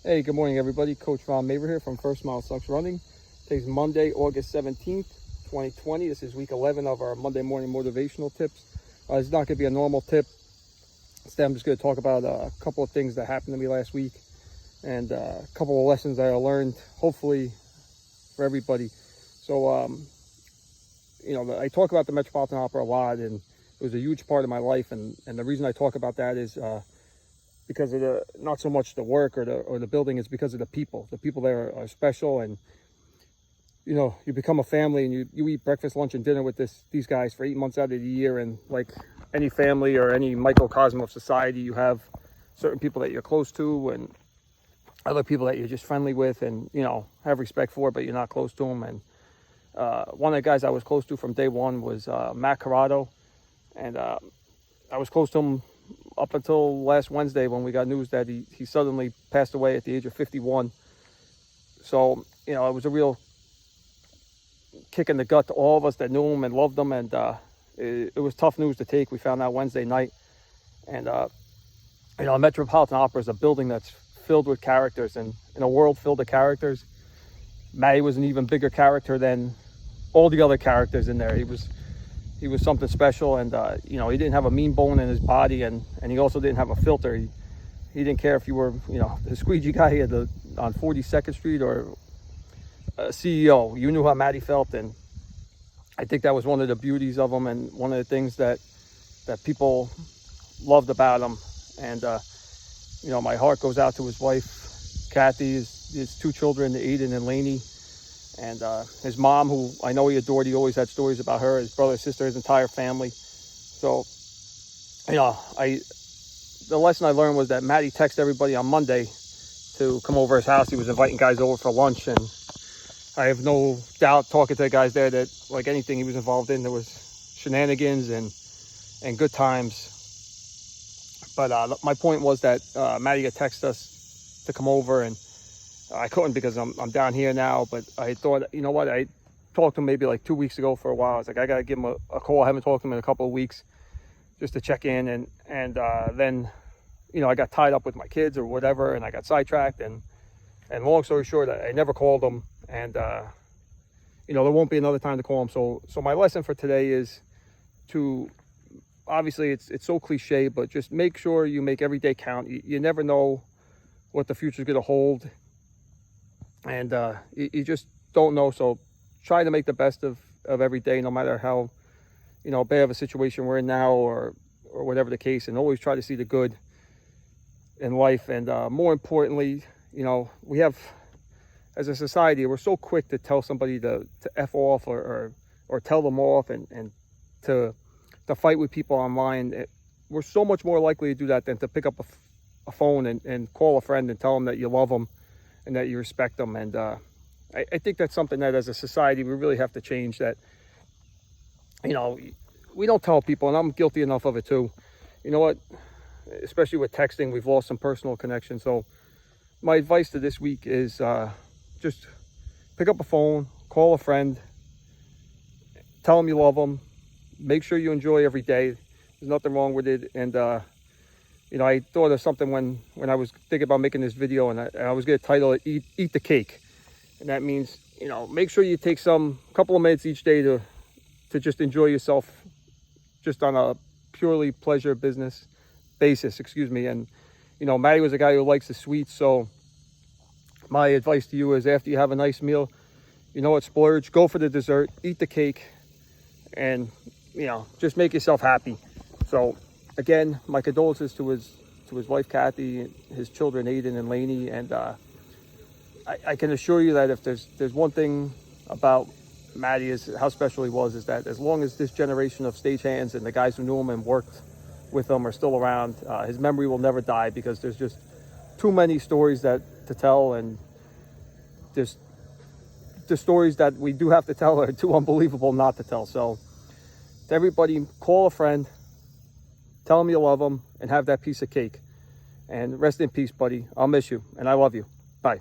Hey, good morning, everybody. Coach Ron Maver here from First Mile Sucks Running. Today's Monday, August 17th, 2020. This is week 11 of our Monday morning motivational tips. It's not going to be a normal tip. Instead, I'm just going to talk about a couple of things that happened to me last week and a couple of lessons that I learned, hopefully, for everybody. So, I talk about the Metropolitan Opera a lot, and it was a huge part of my life. And the reason I talk about that is because of not so much the work or the building, it's because of the people. The people there are special, and you become a family, and you eat breakfast, lunch, and dinner with these guys for 8 months out of the year. And like any family or any microcosm of society, you have certain people that you're close to and other people that you're just friendly with and have respect for, but you're not close to them. And one of the guys I was close to from day one was Matt Corrado, and I was close to him up until last Wednesday when we got news that he suddenly passed away at the age of 51. So, it was a real kick in the gut to all of us that knew him and loved him. And it was tough news to take. We found out Wednesday night. And, Metropolitan Opera is a building that's filled with characters. And in a world filled with characters, Matty was an even bigger character than all the other characters in there. He was something special, and he didn't have a mean bone in his body, and he also didn't have a filter. He didn't care if you were the squeegee guy on 42nd Street or a CEO. You knew how Matty felt, and I think that was one of the beauties of him, and one of the things that people loved about him. And my heart goes out to his wife, Kathy, his two children, Aiden and Lainey. And his mom, who I know he adored. He always had stories about her, his brother, sister, his entire family. So, the lesson I learned was that Matty texted everybody on Monday to come over his house. He was inviting guys over for lunch, and I have no doubt talking to the guys there that, like anything he was involved in, there was shenanigans and good times. But my point was that Matty had texted us to come over, and I couldn't because I'm down here now. But I thought, I talked to him maybe like 2 weeks ago for a while. I was like, I got to give him a call. I haven't talked to him in a couple of weeks just to check in. And then, I got tied up with my kids or whatever, and I got sidetracked. And long story short, I never called him. And, there won't be another time to call him. So my lesson for today is to, obviously it's so cliche, but just make sure you make every day count. You never know what the future is going to hold. And you just don't know. So try to make the best of every day, no matter how, bad of a situation we're in now or whatever the case. And always try to see the good in life. And more importantly, we have, as a society, we're so quick to tell somebody to F off or tell them off and to fight with people online. We're so much more likely to do that than to pick up a phone and call a friend and tell them that you love them and that you respect them. And I think that's something that as a society we really have to change. That we don't tell people, and I'm guilty enough of it too. You know what, especially with texting, we've lost some personal connection. So my advice to this week is just pick up a phone, call a friend, tell them you love them, make sure you enjoy every day. There's nothing wrong with it. And I thought of something when I was thinking about making this video, and I was going to title it Eat the Cake. And that means, make sure you take couple of minutes each day to just enjoy yourself just on a purely pleasure basis. And, Matty was a guy who likes the sweets. So my advice to you is, after you have a nice meal, splurge, go for the dessert, eat the cake, and, just make yourself happy. So again, my condolences to his wife, Kathy, his children, Aiden and Lainey. And I can assure you that if there's one thing about Matty is how special he was, is that as long as this generation of stagehands and the guys who knew him and worked with him are still around, his memory will never die, because there's just too many stories to tell, and just the stories that we do have to tell are too unbelievable not to tell. So to everybody, call a friend, tell them you love them, and have that piece of cake. And rest in peace, buddy. I'll miss you, and I love you. Bye.